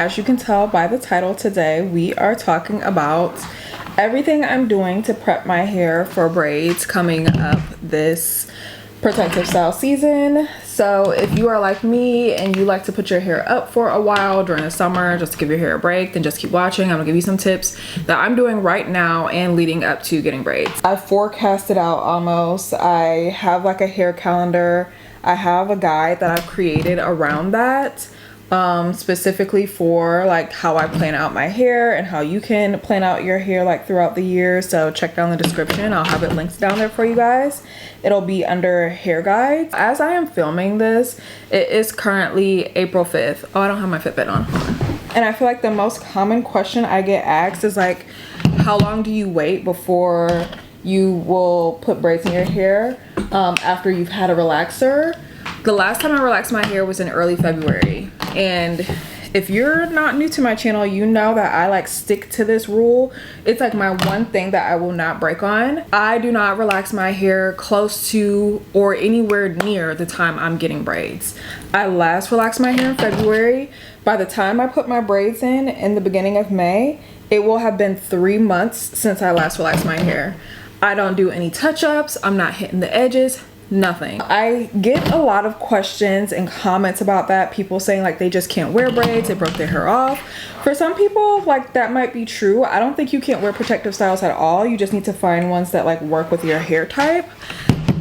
as you can tell by the title, today we are talking about everything I'm doing to prep my hair for braids coming up this protective style season. So if you are like me and you like to put your hair up for a while during the summer just to give your hair a break, then just keep watching. I'm gonna give you some tips that I'm doing right now and leading up to getting braids. I forecasted out almost. I have like a hair calendar. I have a guide that I've created around that, specifically for like how I plan out my hair and how you can plan out your hair like throughout the year. So check down the description. I'll have it linked down there for you guys. It'll be under hair guides. As I am filming this, it is currently April 5th. Oh, I don't have my Fitbit on. And I feel like the most common question I get asked is like, how long do you wait before you will put braids in your hair after you've had a relaxer? The last time I relaxed my hair was in early February. And if you're not new to my channel, you know that I like stick to this rule. It's like my one thing that I will not break on. I do not relax my hair close to or anywhere near the time I'm getting braids. I last relaxed my hair in February. By the time I put my braids in the beginning of May, it will have been 3 months since I last relaxed my hair. I don't do any touch-ups. I'm not hitting the edges. Nothing. I get a lot of questions and comments about that. People saying like they just can't wear braids, it broke their hair off. For some people, like that might be true. I don't think you can't wear protective styles at all. You just need to find ones that like work with your hair type.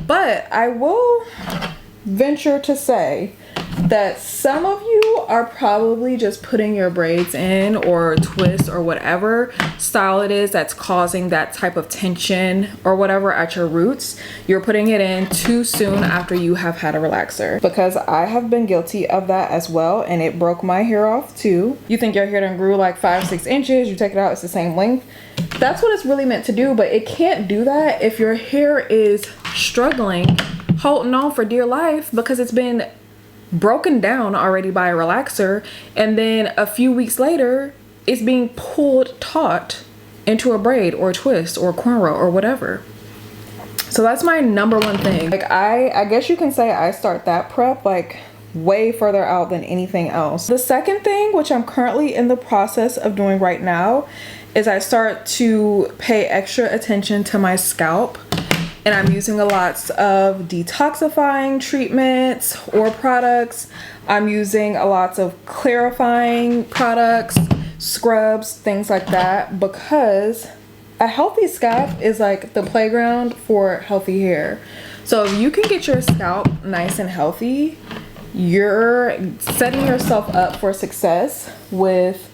But I will venture to say that some of you are probably just putting your braids in or twist or whatever style it is that's causing that type of tension or whatever at your roots. You're putting it in too soon after you have had a relaxer, because I have been guilty of that as well, and it broke my hair off too. You think your hair done grew like 5-6 inches, you take it out, it's the same length. That's what it's really meant to do, but it can't do that if your hair is struggling, holding on for dear life because it's been broken down already by a relaxer, and then a few weeks later it's being pulled taut into a braid or a twist or a cornrow or whatever. So that's my number one thing. Like I guess you can say I start that prep like way further out than anything else. The second thing, which I'm currently in the process of doing right now, is I start to pay extra attention to my scalp. And I'm using a lot of detoxifying treatments or products. I'm using a lot of clarifying products, scrubs, things like that, because a healthy scalp is like the playground for healthy hair. So if you can get your scalp nice and healthy, you're setting yourself up for success with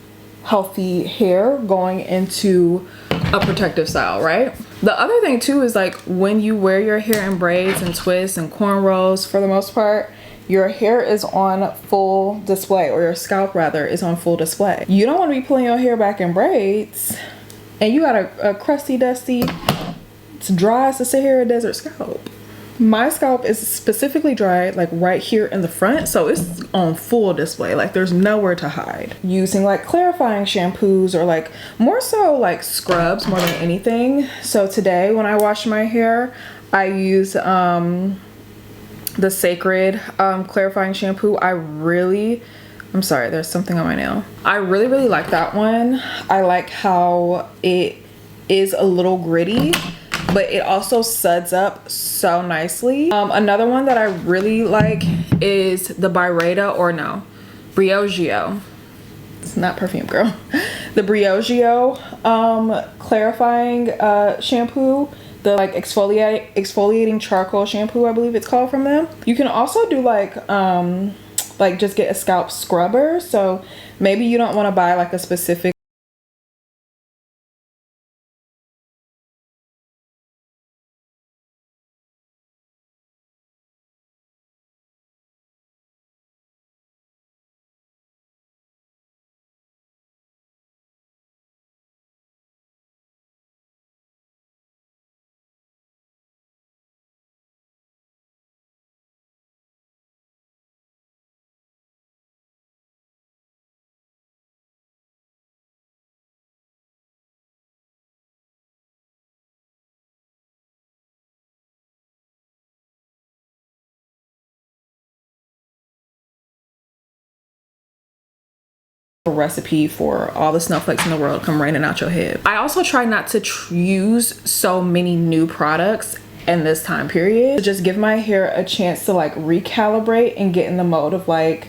healthy hair going into a protective style, right? The other thing too is like when you wear your hair in braids and twists and cornrows, for the most part, your hair is on full display, or your scalp rather is on full display. You don't want to be pulling your hair back in braids and you got a crusty, dusty, it's dry as the Sahara Desert scalp. My scalp is specifically dry like right here in the front, so it's on full display, like there's nowhere to hide. Using like clarifying shampoos or like more so like scrubs more than anything. So today when I wash my hair, I use the Sacred clarifying shampoo. I'm sorry, there's something on my nail. I really like that one. I like how it is a little gritty, but it also suds up so nicely. Another one that I really like is the Briogeo. It's not perfume, girl. The Briogeo clarifying shampoo, the like exfoliating charcoal shampoo, I believe it's called, from them. You can also do like just get a scalp scrubber. So maybe you don't want to buy like a specific a recipe for all the snowflakes in the world come raining out your head. I also try not to use so many new products in this time period to just give my hair a chance to like recalibrate and get in the mode of like,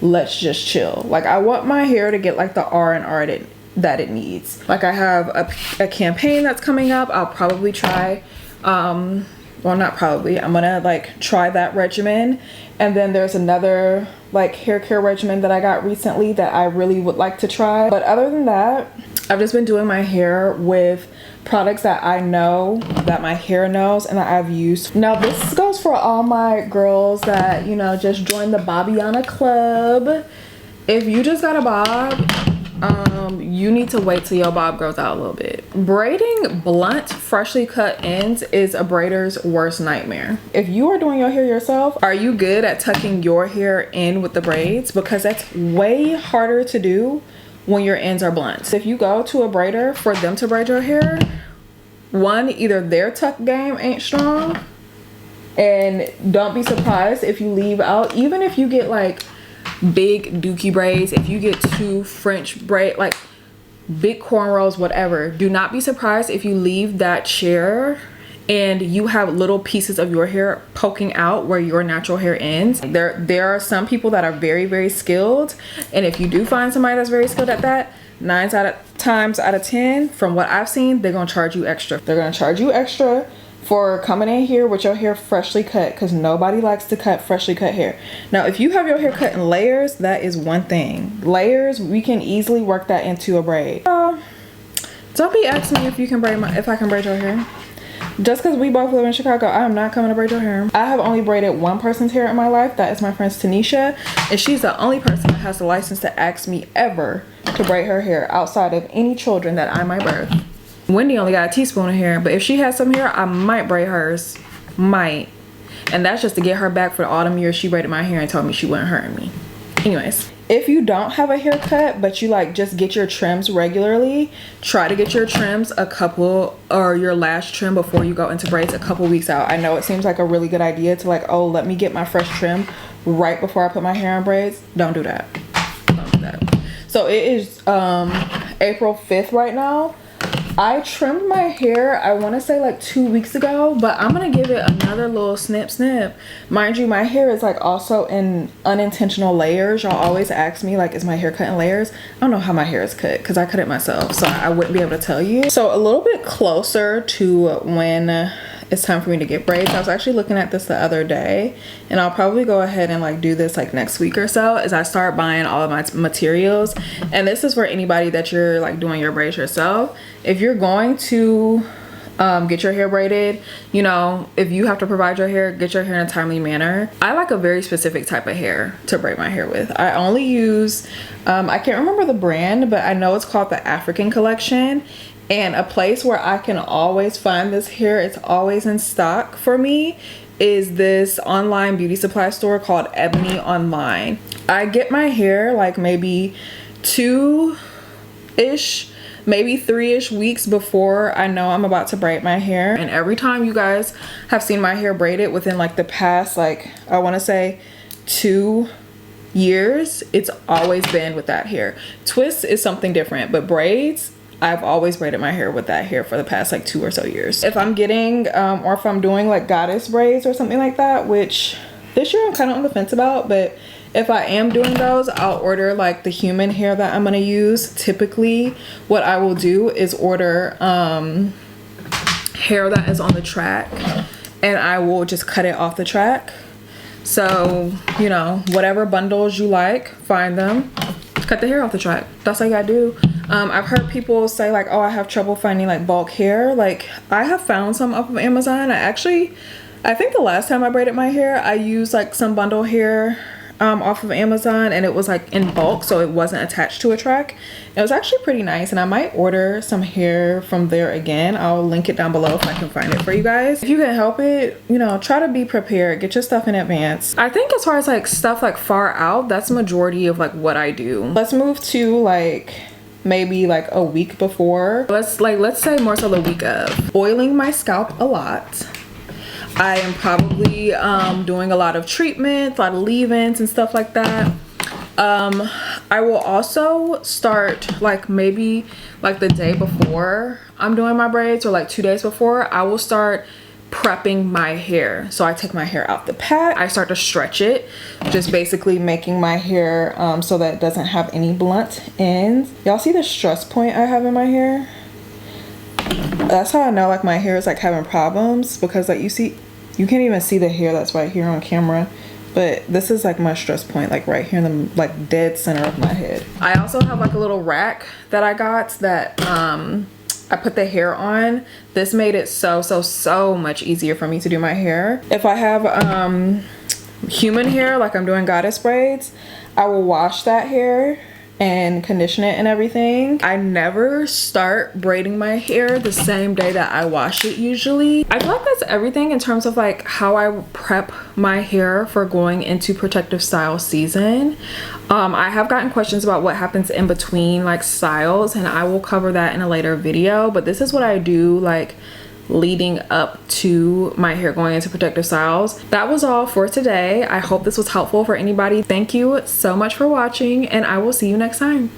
let's just chill. Like I want my hair to get like the R&R that it needs. Like I have a campaign that's coming up. I'll probably try, well, not probably, I'm gonna like try that regimen. And then there's another like hair care regimen that I got recently that I really would like to try. But other than that, I've just been doing my hair with products that I know, that my hair knows, and that I've used. Now this goes for all my girls that, you know, just joined the Bobbiana club. If you just got a bob, you need to wait till your bob grows out a little bit. Braiding blunt, freshly cut ends is a braider's worst nightmare. If you are doing your hair yourself, are you good at tucking your hair in with the braids? Because that's way harder to do when your ends are blunt. If you go to a braider for them to braid your hair, one, either their tuck game ain't strong, and don't be surprised if you leave out, even if you get like big dookie braids, if you get two French braid, like big cornrows, whatever, do not be surprised if you leave that chair and you have little pieces of your hair poking out where your natural hair ends. There are some people that are very, very skilled, and if you do find somebody that's very skilled at that, 9 times out of 10, from what I've seen, they're gonna charge you extra. They're gonna charge you extra for coming in here with your hair freshly cut, because nobody likes to cut freshly cut hair. Now, if you have your hair cut in layers, that is one thing. Layers, we can easily work that into a braid. Don't be asking me if you can braid if I can braid your hair. Just because we both live in Chicago, I am not coming to braid your hair. I have only braided one person's hair in my life. That is my friend Tanisha, and she's the only person that has the license to ask me ever to braid her hair outside of any children that I might birth. Wendy only got a teaspoon of hair, but if she has some hair, I might braid hers. Might. And that's just to get her back for the autumn years she braided my hair and told me she wasn't hurting me. Anyways, if you don't have a haircut, but you like just get your trims regularly, try to get your trims your last trim before you go into braids a couple weeks out. I know it seems like a really good idea to like, oh, let me get my fresh trim right before I put my hair in braids. Don't do that. Don't do that. So it is April 5th right now. I trimmed my hair, I want to say like 2 weeks ago, but I'm going to give it another little snip. Mind you, my hair is like also in unintentional layers. Y'all always ask me like, is my hair cut in layers? I don't know how my hair is cut because I cut it myself, so I wouldn't be able to tell you. So a little bit closer to when it's time for me to get braids, I was actually looking at this the other day, and I'll probably go ahead and like do this like next week or so as I start buying all of my materials. And this is for anybody that you're like doing your braids yourself. If you're going to get your hair braided, you know, if you have to provide your hair, get your hair in a timely manner. I like a very specific type of hair to braid my hair with. I only use I can't remember the brand, but I know it's called the African Collection. And a place where I can always find this hair, it's always in stock for me, is this online beauty supply store called Ebony Online. I get my hair like maybe 2-ish, maybe 3-ish weeks before I know I'm about to braid my hair. And every time you guys have seen my hair braided within like the past, like I want to say 2 years, it's always been with that hair. Twists is something different, but braids, I've always braided my hair with that hair for the past like 2 or so years. If I'm getting or if I'm doing like goddess braids or something like that, which this year I'm kind of on the fence about, but if I am doing those, I'll order like the human hair that I'm gonna use. Typically what I will do is order hair that is on the track, and I will just cut it off the track. So, you know, whatever bundles you like, find them, cut the hair off the track. That's all you gotta do. I've heard people say like, oh, I have trouble finding like bulk hair. Like I have found some off of Amazon. I think the last time I braided my hair, I used like some bundle hair off of Amazon, and it was like in bulk, so it wasn't attached to a track. It was actually pretty nice, and I might order some hair from there again. I'll link it down below if I can find it for you guys. If you can help it, you know, try to be prepared, get your stuff in advance. I think as far as like stuff like far out, that's the majority of like what I do. Let's move to like maybe like a week before. Let's say more so the week of. Oiling my scalp a lot. I am probably doing a lot of treatments, a lot of leave-ins and stuff like that. I will also start like maybe like the day before I'm doing my braids, or like 2 days before, I will start prepping my hair. So I take my hair out the pat, I start to stretch it, just basically making my hair so that it doesn't have any blunt ends. Y'all see the stress point I have in my hair? That's how I know like my hair is like having problems, because like you can't even see the hair that's right here on camera, but this is like my stress point, like right here in the like dead center of my head. I also have like a little rack that I got that I put the hair on. This made it so much easier for me to do my hair. If I have human hair, like I'm doing goddess braids, I will wash that hair and condition it and everything. I never start braiding my hair the same day that I wash it usually. I feel like that's everything in terms of like how I prep my hair for going into protective style season. I have gotten questions about what happens in between like styles, and I will cover that in a later video, but this is what I do like leading up to my hair going into protective styles. That was all for today. I hope this was helpful for anybody. Thank you so much for watching, and I will see you next time.